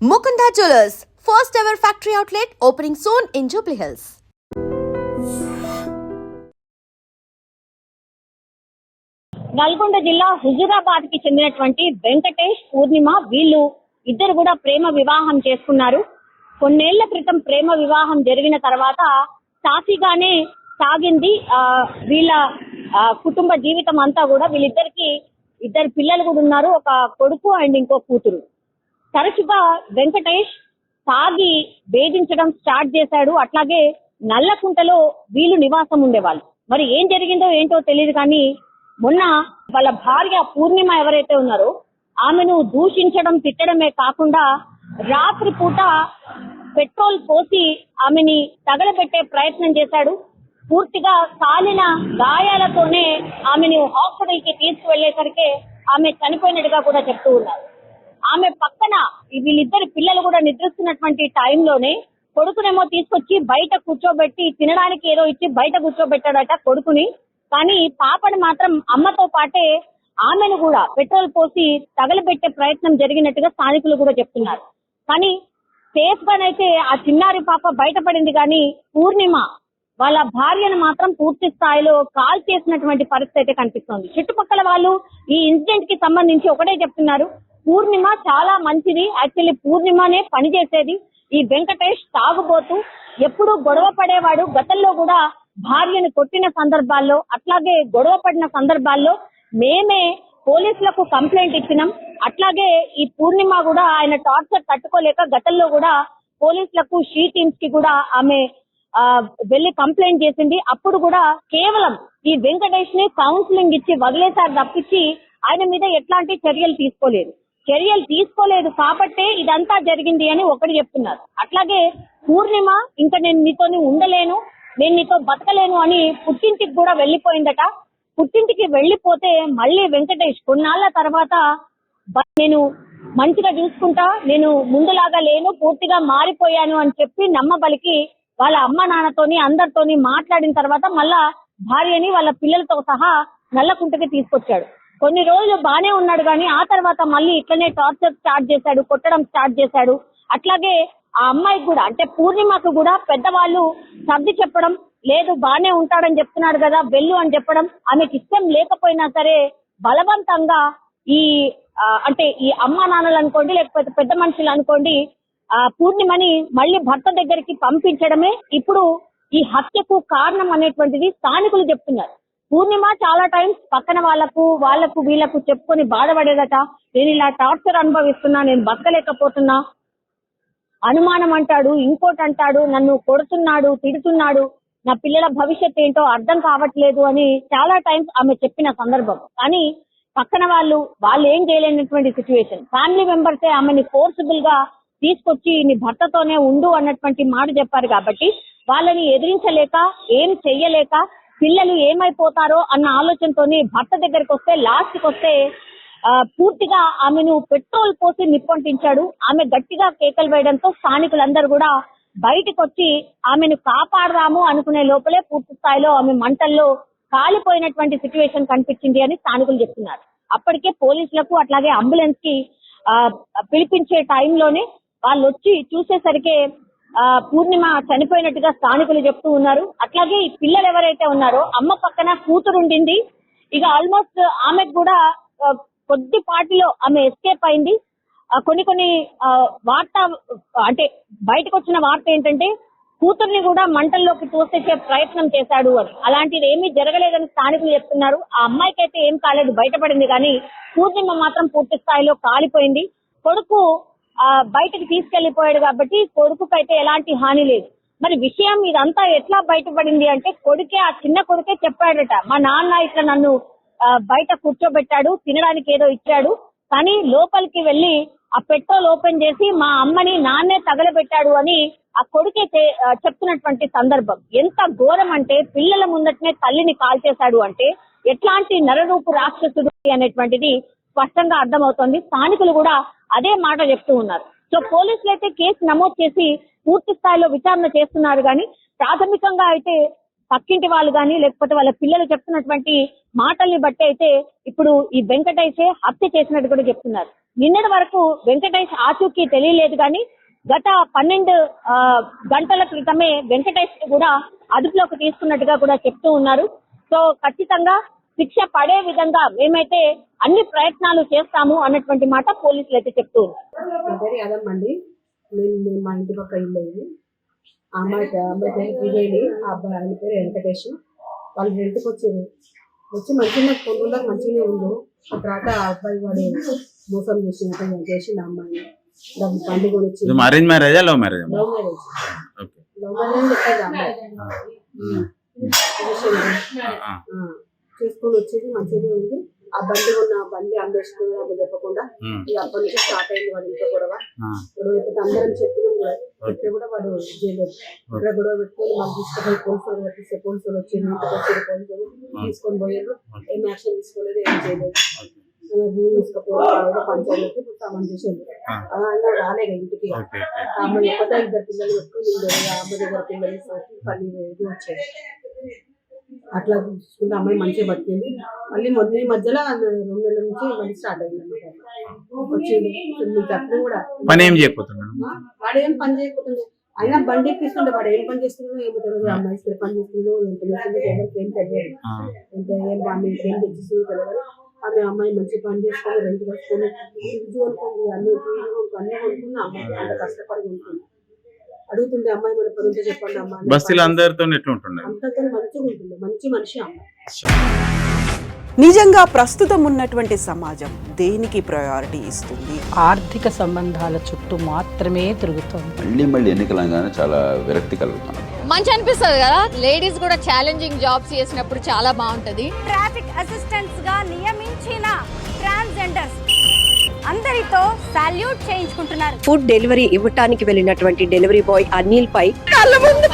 Mukunda Jewelers, first ever factory outlet opening soon in Jubilee Hills. Nalgonda జిల్లా హుజూరాబాద్ కి చెందినటువంటి వెంకటేష్ పూర్ణిమ వీళ్ళు ఇద్దరు కూడా ప్రేమ వివాహం చేసుకున్నారు. కొన్నేళ్ల క్రితం ప్రేమ వివాహం జరిగిన తర్వాత సాఫీగానే సాగింది వీళ్ళ కుటుంబ జీవితం అంతా కూడా. వీళ్ళిద్దరికి ఇద్దరు పిల్లలు కూడా ఉన్నారు, ఒక కొడుకు అండ్ ఇంకో కూతురు. తరచుగా వెంకటేష్ తాగి వేధించడం స్టార్ట్ చేశాడు. అట్లాగే నల్లకుంటలో వీళ్ళు నివాసం ఉండేవాళ్ళు. మరి ఏం జరిగిందో ఏంటో తెలియదు కానీ మొన్న వాళ్ళ భార్య పూర్ణిమ ఎవరైతే ఉన్నారో ఆమెను దూషించడం తిట్టడమే కాకుండా రాత్రి పూట పెట్రోల్ పోసి ఆమెని తగలబెట్టే ప్రయత్నం చేశాడు. పూర్తిగా కాలిన గాయాలతోనే ఆమెను హాస్పిటల్ కి తీసుకువెళ్లేసరికి ఆమె చనిపోయినట్టుగా కూడా చెప్తూ ఉన్నారు. ఆమె పక్కన వీళ్ళిద్దరు పిల్లలు కూడా నిద్రిస్తున్నటువంటి టైంలోనే కొడుకునేమో తీసుకొచ్చి బయట కూర్చోబెట్టి తినడానికి ఏదో ఇచ్చి బయట కూర్చోబెట్టాడట కొడుకుని. కానీ పాపని మాత్రం అమ్మతో పాటే ఆమెను కూడా పెట్రోల్ పోసి తగలబెట్టే ప్రయత్నం జరిగినట్టుగా స్థానికులు కూడా చెప్తున్నారు. కానీ సేఫ్ గానైతే ఆ చిన్నారి పాప బయటపడింది. కానీ పూర్ణిమ వాళ్ళ భార్యను మాత్రం పూర్తి స్థాయిలో కాల్ చేసినటువంటి పరిస్థితి అయితే కనిపిస్తోంది. చుట్టుపక్కల వాళ్ళు ఈ ఇన్సిడెంట్ కి సంబంధించి ఒకటే చెప్తున్నారు, పూర్ణిమ చాలా మంచిది, యాక్చువల్లీ పూర్ణిమనే పనిచేసేది. ఈ వెంకటేష్ తాగుబోతూ ఎప్పుడు గొడవ పడేవాడు. గతంలో కూడా భార్యను కొట్టిన సందర్భాల్లో అట్లాగే గొడవ పడిన సందర్భాల్లో మేమే పోలీసులకు కంప్లైంట్ ఇచ్చినాం. అట్లాగే ఈ పూర్ణిమ కూడా ఆయన టార్చర్ తట్టుకోలేక గతంలో కూడా పోలీసులకు షీ టీమ్స్ కి కూడా ఆమె వెళ్లి కంప్లైంట్ చేసింది. అప్పుడు కూడా కేవలం ఈ వెంకటేష్ ని కౌన్సిలింగ్ ఇచ్చి వదిలేసారు తప్పించి ఆయన మీద ఎట్లాంటి చర్యలు తీసుకోలేదు కాబట్టే ఇదంతా జరిగింది అని ఒకటి చెప్తున్నారు. అట్లాగే పూర్ణిమ ఇంకా నేను నీతోని ఉండలేను, నేను నీతో బతకలేను అని పుట్టింటికి కూడా వెళ్లిపోయిందట. పుట్టింటికి వెళ్లిపోతే మళ్ళీ వెంకటేష్ కొన్నాళ్ల తర్వాత నేను మంచిగా చూసుకుంటా, నేను ముందులాగా లేను, పూర్తిగా మారిపోయాను అని చెప్పి నమ్మబలికి వాళ్ళ అమ్మ నాన్నతోని అందరితోని మాట్లాడిన తర్వాత మళ్ళా భార్యని వాళ్ళ పిల్లలతో సహా నల్లకుంటకి తీసుకొచ్చాడు. కొన్ని రోజులు బానే ఉన్నాడు కానీ ఆ తర్వాత మళ్ళీ ఇట్లనే టార్చర్ స్టార్ట్ చేశాడు, కొట్టడం స్టార్ట్ చేశాడు. అట్లాగే ఆ అమ్మాయికి కూడా అంటే పూర్ణిమకు కూడా పెద్దవాళ్ళు సర్ది చెప్పడం లేదు, బానే ఉంటాడని చెప్తున్నాడు కదా వెళ్ళు అని చెప్పడం, ఆమెకి ఇష్టం లేకపోయినా సరే బలవంతంగా అంటే ఈ అమ్మా నాన్నలు అనుకోండి లేకపోతే పెద్ద మనుషులు అనుకోండి పూర్ణిమని మళ్ళీ భర్త దగ్గరికి పంపించడమే ఇప్పుడు ఈ హత్యకు కారణం అనేటువంటిది స్థానికులు చెప్తున్నారు. పూర్ణిమ చాలా టైమ్స్ పక్కన వాళ్ళకు వీళ్ళకు చెప్పుకొని బాధపడేదట. నేను ఇలా టార్చర్ అనుభవిస్తున్నా, నేను బతకలేకపోతున్నా, అనుమానం అంటాడు, ఇంకోటి అంటాడు, నన్ను కొడుతున్నాడు, తిడుతున్నాడు, నా పిల్లల భవిష్యత్ ఏంటో అర్థం కావట్లేదు అని చాలా టైమ్స్ ఆమె చెప్పిన సందర్భం. కానీ పక్కన వాళ్ళు ఏం చేయలేనటువంటి సిచ్యువేషన్. ఫ్యామిలీ మెంబర్సే ఆమెని ఫోర్సిబుల్ గా తీసుకొచ్చి నీ భర్తతోనే ఉండు అన్నటువంటి మాట చెప్పారు. కాబట్టి వాళ్ళని ఎదిరించలేక ఏం చెయ్యలేక పిల్లలు ఏమైపోతారో అన్న ఆలోచనతోని భర్త దగ్గరికి వస్తే లాస్ట్ కి వస్తే పూర్తిగా ఆమెను పెట్రోల్ పోసి నిప్పంటించాడు. ఆమె గట్టిగా కేకలు వేయడంతో స్థానికులందరూ కూడా బయటకు వచ్చి ఆమెను కాపాడదాము అనుకునే లోపలే పూర్తి స్థాయిలో ఆమె మంటల్లో కాలిపోయినటువంటి సిచ్యువేషన్ కనిపించింది అని స్థానికులు చెప్తున్నారు. అప్పటికే పోలీసులకు అట్లాగే అంబులెన్స్ కి పిలిపించే టైంలోనే వాళ్ళు వచ్చి చూసేసరికి పూర్ణిమ చనిపోయినట్టుగా స్థానికులు చెప్తూ ఉన్నారు. అట్లాగే ఈ పిల్లలు ఎవరైతే ఉన్నారో అమ్మ పక్కన కూతురు ఉండింది. ఇక ఆల్మోస్ట్ ఆమెకు కూడా కొద్దిపాటిలో ఆమె ఎస్కేప్ అయింది. కొన్ని వార్త అంటే బయటకు వచ్చిన వార్త ఏంటంటే కూతుర్ని కూడా మంటల్లోకి తోసేసే ప్రయత్నం చేశాడు అని. అలాంటిది ఏమీ జరగలేదని స్థానికులు చెప్తున్నారు. ఆ అమ్మాయికి అయితే ఏం కాలేదు, బయటపడింది. కానీ పూర్ణిమ మాత్రం పూర్తి స్థాయిలో కాలిపోయింది. కొడుకు బయటకు తీసుకెళ్లిపోయాడు కాబట్టి కొడుకుకైతే ఎలాంటి హాని లేదు. మరి విషయం ఇదంతా ఎట్లా బయటపడింది అంటే ఆ చిన్న కొడుకే చెప్పాడట, మా నాన్న ఇట్లా నన్ను బయట కూర్చోబెట్టాడు, తినడానికి ఏదో ఇచ్చాడు, కానీ లోపలికి వెళ్లి ఆ పెట్రోల్ ఓపెన్ చేసి మా అమ్మని నాన్నే తగలబెట్టాడు అని ఆ కొడుకే చెప్తున్నటువంటి సందర్భం. ఎంత ఘోరం అంటే పిల్లల ముందటనే తల్లిని కాల్చేశాడు అంటే ఎట్లాంటి నరరూపు రాక్షసుడు అనేటువంటిది స్పష్టంగా అర్థమవుతోంది. స్థానికులు కూడా అదే మాట చెప్తూ ఉన్నారు. సో పోలీసులు అయితే కేసు నమోదు చేసి పూర్తి స్థాయిలో విచారణ చేస్తున్నారు. కానీ ప్రాథమికంగా అయితే పక్కింటి వాళ్ళు కానీ లేకపోతే వాళ్ళ పిల్లలు చెప్తున్నటువంటి మాటల్ని బట్టి అయితే ఇప్పుడు ఈ వెంకటేషే హత్య చేసినట్టు కూడా చెప్తున్నారు. నిన్నటి వరకు వెంకటేష్ ఆచూకీ తెలియలేదు కానీ గత 12 గంటల క్రితమే వెంకటేష్ కూడా అదుపులోకి తీసుకున్నట్టుగా కూడా చెప్తూ ఉన్నారు. సో ఖచ్చితంగా శిక్ష పడే విధంగా మేమైతే అన్ని ప్రయత్నాలు చేస్తాము అన్నటువంటి మాట పోలీసులు అయితే చెప్తూ ఉన్నారు. అదమ్మండి నేను మా ఇంటి పక్క ఇల్లు ఇది. అమ్మాయి పేరు విజయని, ఆ అబ్బాయి ఆయన పేరు వెంకటేష్. వాళ్ళు రెంట్కి వచ్చి మంచిగా కొండలో మంచిగానే ఉండు. ఆ తర్వాత ఆ అబ్బాయి వాడు మోసం చేసిండు ఆ అమ్మాయిని. దాన్ని బండి కొనిచ్చి అరేంజ్ మ్యారేజా లవ్ మ్యారేజ్? లవ్ మ్యారేజ్ చెప్పేది అమ్మాయి చేసుకొని వచ్చేది మంచిగానే ఉంది. ఆ బండి ఉన్న బండి అమ్మేసుకుని అప్పుడు చెప్పకుండా ఇక అప్పటి నుంచి స్టార్ట్ అయింది వాడు ఇంట్లో గొడవ. గొడవ అందరం చెప్పినాం కూడా చెప్తే కూడా వాడు చేయలేదు. ఇక్కడ గొడవ పెట్టుకొని మాకు తీసుకుపోయి పోలీసులు పట్టిస్తే పోలీసులు వచ్చి ఇంటికి వచ్చి పోలీసులు తీసుకొని పోయారు. ఏం యాక్షన్ తీసుకోలేదు, ఏం చేయలేదు. భూమి తీసుకుపోయి పంచాయతీ సామాన్ చేసేది. అలా రాలే ఇంటికి. అమ్మాయి ఎక్కడో 2 పిల్లలు పెట్టుకుని అమ్మాయి దగ్గర పిల్లలు పని ఇది వచ్చేది. అట్లా చూసుకుంటే అమ్మాయి మంచిగా బతికింది. మళ్ళీ మొదటి మధ్యలో 2 నెలల నుంచి మళ్ళీ స్టార్ట్ అయింది అన్నమాట. వచ్చింది అప్పుడు కూడా పని ఏం చేయకపోతున్నాడు, వాడు ఏం పని చేయకపోతుండే. అయినా బండి ఎక్కిస్తుండే. వాడు ఏం పని చేస్తున్నాడో ఏమో తెలియదు. అమ్మాయి స్థిర పని చేస్తుందో ఏం తెలియదు, ఎవరికి ఏం తెలియదు. ఆమె ఏం తెచ్చిస్తుందో తెలియదు. ఆమె అమ్మాయి మంచి పని చేసుకొని రెండు కట్టుకొని ఫ్రిడ్జ్ కొనుక్కుంది, అన్ని కొనుక్కున్న అమ్మాయి అంత కష్టపడి కొనుక్కుంది. అడుగుతుండే అమ్మాయి మన పని ఉంటే చెప్పండి అమ్మ. బస్తీలో అందరితో ఎట్లా ఉంటుండే? అంతతో మంచిగా ఉంటుంది, మంచి మనిషి అమ్మాయి. నిజంగా ప్రస్తుతం ఉన్నటువంటి సమాజం దేనికి ప్రయారిటీ ఇస్తుంది? ఆర్థిక సంబంధాల చుట్టూ మాత్రమే తిరుగుతుంది. మళ్ళీ ఎన్నికలంగానే చాలా విరక్తి కలుగుతాం. మంచి అనిపిస్తుంది కదా, లేడీస్ కూడా ఛాలెంజింగ్ జాబ్స్ చేసినప్పుడు చాలా బాగుంటది. ట్రాఫిక్ అసిస్టెంట్స్ గా నియమించిన ట్రాన్స్జెండర్స్ అందరితో సాల్యూట్ చేయించుకుంటున్నారు. ఫుడ్ డెలివరీ ఇవ్వటానికి వెళ్ళినటువంటి డెలివరీ బాయ్ అనిల్ పై కళ్ళ ముందు